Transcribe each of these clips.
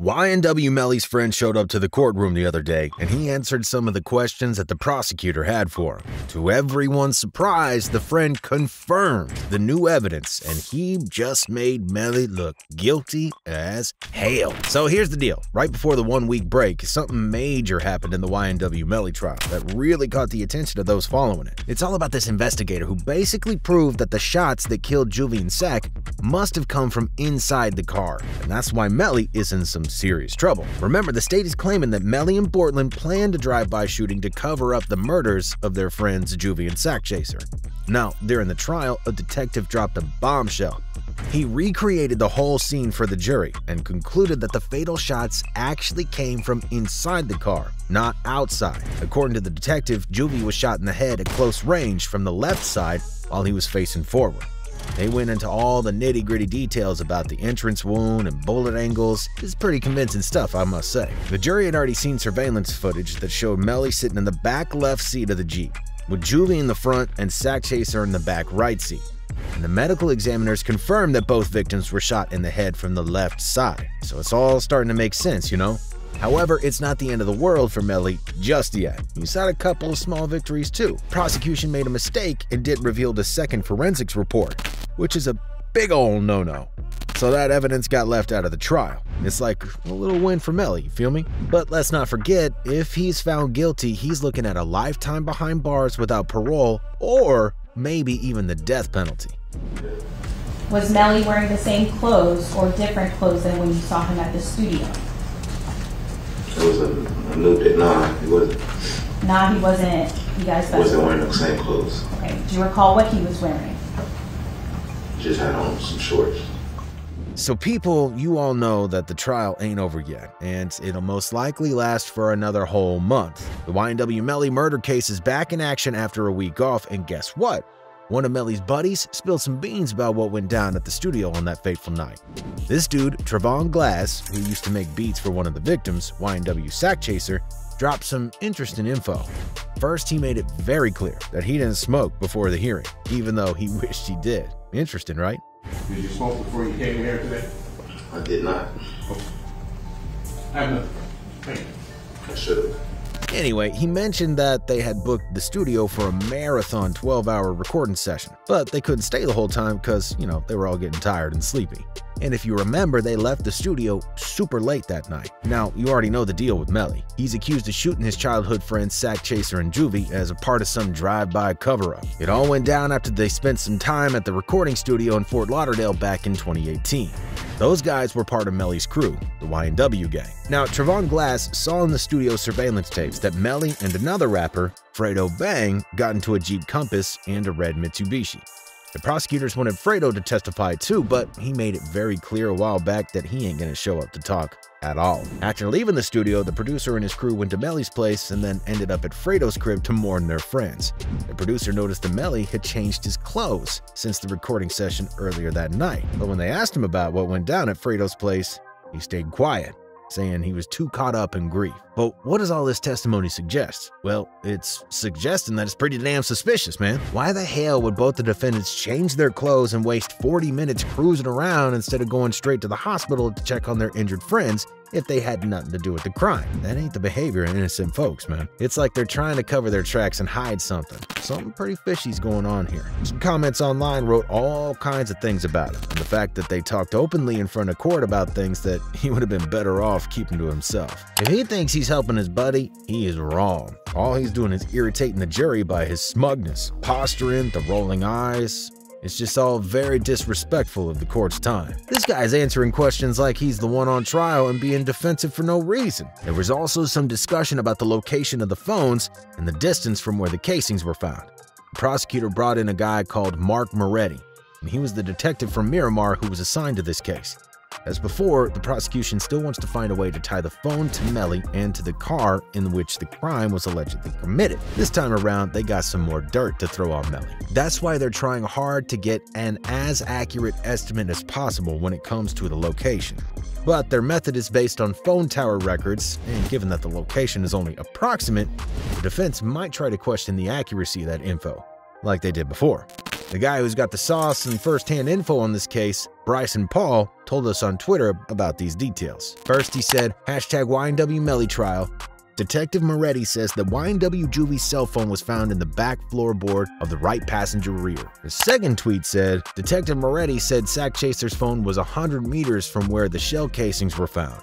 YNW Melly's friend showed up to the courtroom the other day, and he answered some of the questions that the prosecutor had for him. To everyone's surprise, the friend confirmed the new evidence, and he just made Melly look guilty as hell. So here's the deal. Right before the 1-week break, something major happened in the YNW Melly trial that really caught the attention of those following it. It's all about this investigator who basically proved that the shots that killed Juvie and Sack must have come from inside the car, and that's why Melly is in some serious trouble. Remember, the state is claiming that Melly and Portland planned a drive-by shooting to cover up the murders of their friends Juvie and Sack Chaser. Now, during the trial, a detective dropped a bombshell. He recreated the whole scene for the jury and concluded that the fatal shots actually came from inside the car, not outside. According to the detective, Juvie was shot in the head at close range from the left side while he was facing forward. They went into all the nitty-gritty details about the entrance wound and bullet angles. It's pretty convincing stuff, I must say. The jury had already seen surveillance footage that showed Melly sitting in the back left seat of the Jeep, with Juvie in the front and Sack Chaser in the back right seat. And the medical examiners confirmed that both victims were shot in the head from the left side. So it's all starting to make sense, you know? However, it's not the end of the world for Melly just yet. He's had a couple of small victories too. Prosecution made a mistake and didn't reveal the second forensics report, which is a big ol' no-no. So that evidence got left out of the trial. It's like a little win for Melly, you feel me? But let's not forget, if he's found guilty, he's looking at a lifetime behind bars without parole, or maybe even the death penalty. Was Melly wearing the same clothes or different clothes than when you saw him at the studio? It was a new day. Nah, he wasn't. Nah, he wasn't. You guys wasn't wearing the same clothes. Okay. Do you recall what he was wearing? Just had on some shorts. So people, you all know that the trial ain't over yet, and it'll most likely last for another whole month. The YNW Melly murder case is back in action after a week off, and guess what? One of Melly's buddies spilled some beans about what went down at the studio on that fateful night. This dude, Trevon Glass, who used to make beats for one of the victims, YNW Sack Chaser, dropped some interesting info. First, he made it very clear that he didn't smoke before the hearing, even though he wished he did. Interesting, right? Did you smoke before you came here today? I did not. Oh. I have nothing. Thank you. I should have. Anyway, he mentioned that they had booked the studio for a marathon 12-hour recording session, but they couldn't stay the whole time because, you know, they were all getting tired and sleepy. And if you remember, they left the studio super late that night. Now, you already know the deal with Melly. He's accused of shooting his childhood friends Sack Chaser and Juvie as a part of some drive-by cover-up. It all went down after they spent some time at the recording studio in Fort Lauderdale back in 2018. Those guys were part of Melly's crew, the YNW gang. Now, Trevon Glass saw in the studio surveillance tapes that Melly and another rapper, Fredo Bang, got into a Jeep Compass and a red Mitsubishi. The prosecutors wanted Fredo to testify too, but he made it very clear a while back that he ain't gonna show up to talk at all. After leaving the studio, the producer and his crew went to Melly's place and then ended up at Fredo's crib to mourn their friends. The producer noticed that Melly had changed his clothes since the recording session earlier that night, but when they asked him about what went down at Fredo's place, he stayed quiet, saying he was too caught up in grief. But what does all this testimony suggest? Well, it's suggesting that it's pretty damn suspicious, man. Why the hell would both the defendants change their clothes and waste 40 minutes cruising around instead of going straight to the hospital to check on their injured friends if they had nothing to do with the crime? That ain't the behavior of innocent folks, man. It's like they're trying to cover their tracks and hide something. Something pretty fishy's going on here. Some comments online wrote all kinds of things about it, and the fact that they talked openly in front of court about things that he would have been better off keeping to himself. If he thinks he's helping his buddy, he is wrong. All he's doing is irritating the jury by his smugness, posturing, the rolling eyes. It's just all very disrespectful of the court's time. This guy's answering questions like he's the one on trial and being defensive for no reason. There was also some discussion about the location of the phones and the distance from where the casings were found. The prosecutor brought in a guy called Mark Moretti, and he was the detective from Miramar who was assigned to this case. As before, the prosecution still wants to find a way to tie the phone to Melly and to the car in which the crime was allegedly committed. This time around, they got some more dirt to throw on Melly. That's why they're trying hard to get an as accurate estimate as possible when it comes to the location. But their method is based on phone tower records, and given that the location is only approximate, the defense might try to question the accuracy of that info, like they did before. The guy who's got the sauce and first-hand info on this case, Bryson Paul, told us on Twitter about these details. First, he said, #YNW Melly trial. Detective Moretti says that YNW Juvie's cell phone was found in the back floorboard of the right passenger rear. The second tweet said, Detective Moretti said Sack Chaser's phone was 100 meters from where the shell casings were found.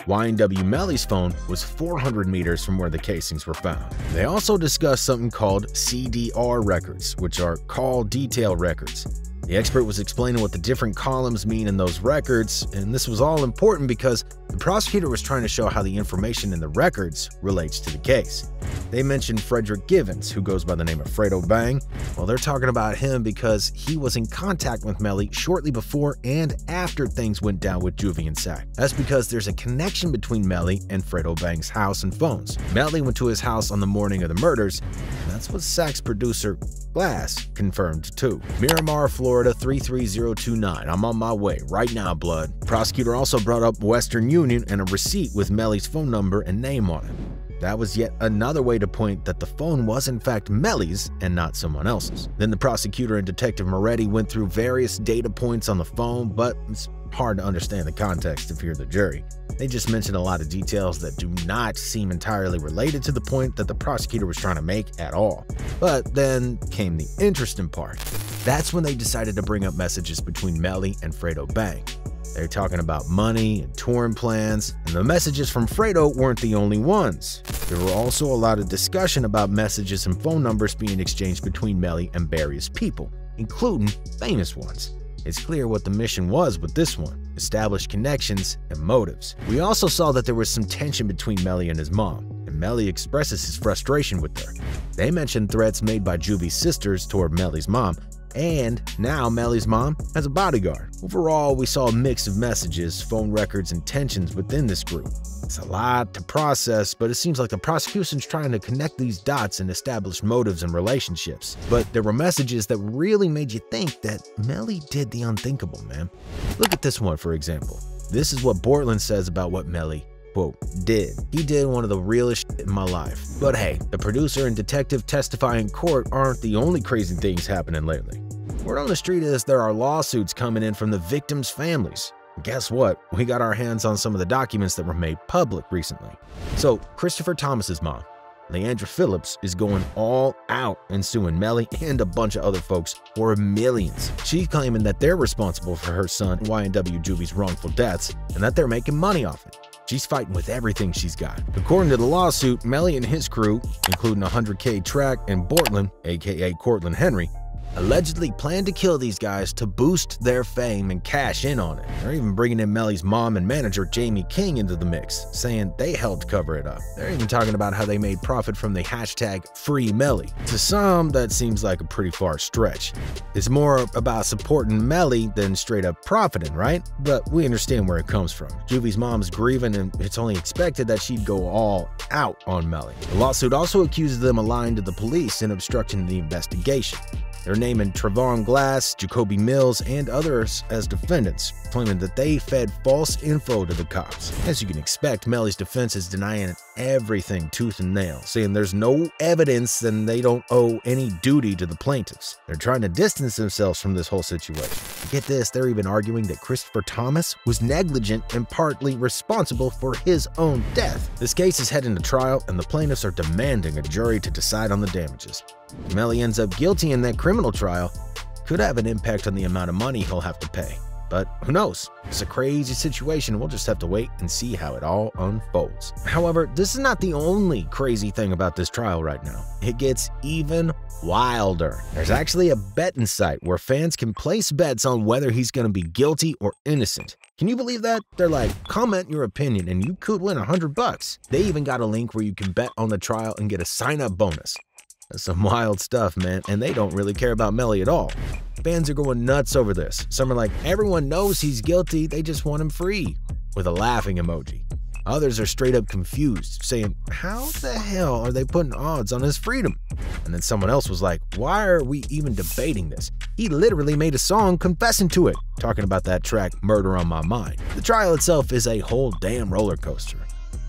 YNW Melly's phone was 400 meters from where the casings were found. They also discussed something called CDR records, which are call detail records. The expert was explaining what the different columns mean in those records, and this was all important because the prosecutor was trying to show how the information in the records relates to the case. They mentioned Frederick Givens, who goes by the name of Fredo Bang. Well, they're talking about him because he was in contact with Melly shortly before and after things went down with Juvie and Sack. That's because there's a connection between Melly and Fredo Bang's house and phones. Melly went to his house on the morning of the murders, and that's what Sack's producer, Glass, confirmed too. Miramar, Florida 33029. I'm on my way right now, blood. Prosecutor also brought up Western Union and a receipt with Melly's phone number and name on it. That was yet another way to point that the phone was in fact Melly's and not someone else's. Then the prosecutor and Detective Moretti went through various data points on the phone, but it's hard to understand the context if you're the jury. They just mentioned a lot of details that do not seem entirely related to the point that the prosecutor was trying to make at all. But then came the interesting part. That's when they decided to bring up messages between Melly and Fredo Bang. They're talking about money and touring plans, and the messages from Fredo weren't the only ones. There were also a lot of discussion about messages and phone numbers being exchanged between Melly and various people, including famous ones. It's clear what the mission was with this one: establish connections and motives. We also saw that there was some tension between Melly and his mom, and Melly expresses his frustration with her. They mentioned threats made by Juvie's sisters toward Melly's mom, and now Melly's mom has a bodyguard. Overall, we saw a mix of messages, phone records, and tensions within this group. It's a lot to process, but it seems like the prosecution's trying to connect these dots and establish motives and relationships. But there were messages that really made you think that Melly did the unthinkable, man. Look at this one, for example. This is what Bortland says about what Melly, quote, did. He did one of the realest shit in my life. But hey, the producer and detective testifying in court aren't the only crazy things happening lately. Word on the street is there are lawsuits coming in from the victims' families. And guess what? We got our hands on some of the documents that were made public recently. So Christopher Thomas's mom, Leandra Phillips, is going all out and suing Melly and a bunch of other folks for millions. She's claiming that they're responsible for her son YNW Juvie's wrongful deaths and that they're making money off it. She's fighting with everything she's got. According to the lawsuit, Melly and his crew, including 100K Track and Bortland, aka Cortland Henry, allegedly planned to kill these guys to boost their fame and cash in on it. They're even bringing in Melly's mom and manager Jamie King into the mix, saying they helped cover it up. They're even talking about how they made profit from the hashtag Free Melly. To some, that seems like a pretty far stretch. It's more about supporting Melly than straight up profiting, right? But we understand where it comes from. Juvie's mom's grieving, and it's only expected that she'd go all out on Melly. The lawsuit also accuses them of lying to the police and obstructing the investigation. They're naming Trevon Glass, Jacoby Mills, and others as defendants, claiming that they fed false info to the cops. As you can expect, Melly's defense is denying everything tooth and nail, saying there's no evidence and they don't owe any duty to the plaintiffs. They're trying to distance themselves from this whole situation. Get this, they're even arguing that Christopher Thomas was negligent and partly responsible for his own death. This case is heading to trial, and the plaintiffs are demanding a jury to decide on the damages. If Melly ends up guilty in that criminal trial, it could have an impact on the amount of money he'll have to pay. But who knows? It's a crazy situation. We'll just have to wait and see how it all unfolds. However, this is not the only crazy thing about this trial right now. It gets even wilder. There's actually a betting site where fans can place bets on whether he's going to be guilty or innocent. Can you believe that? They're like, comment your opinion and you could win $100. They even got a link where you can bet on the trial and get a sign-up bonus. That's some wild stuff, man, and they don't really care about Melly at all. Fans are going nuts over this. Some are like, everyone knows he's guilty, they just want him free, with a laughing emoji. Others are straight up confused, saying, how the hell are they putting odds on his freedom? And then someone else was like, why are we even debating this? He literally made a song confessing to it, talking about that track, Murder on My Mind. The trial itself is a whole damn roller coaster.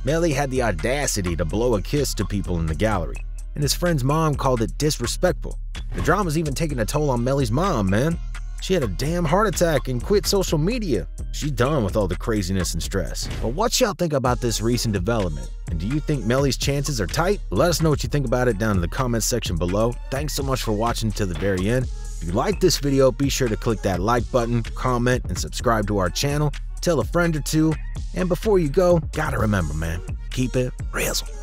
Melly had the audacity to blow a kiss to people in the gallery, and his friend's mom called it disrespectful. The drama's even taking a toll on Melly's mom, man. She had a damn heart attack and quit social media. She's done with all the craziness and stress. But what y'all think about this recent development? And do you think Melly's chances are tight? Let us know what you think about it down in the comments section below. Thanks so much for watching to the very end. If you like this video, be sure to click that like button, comment, and subscribe to our channel. Tell a friend or two. And before you go, gotta remember, man, keep it RIZZLE.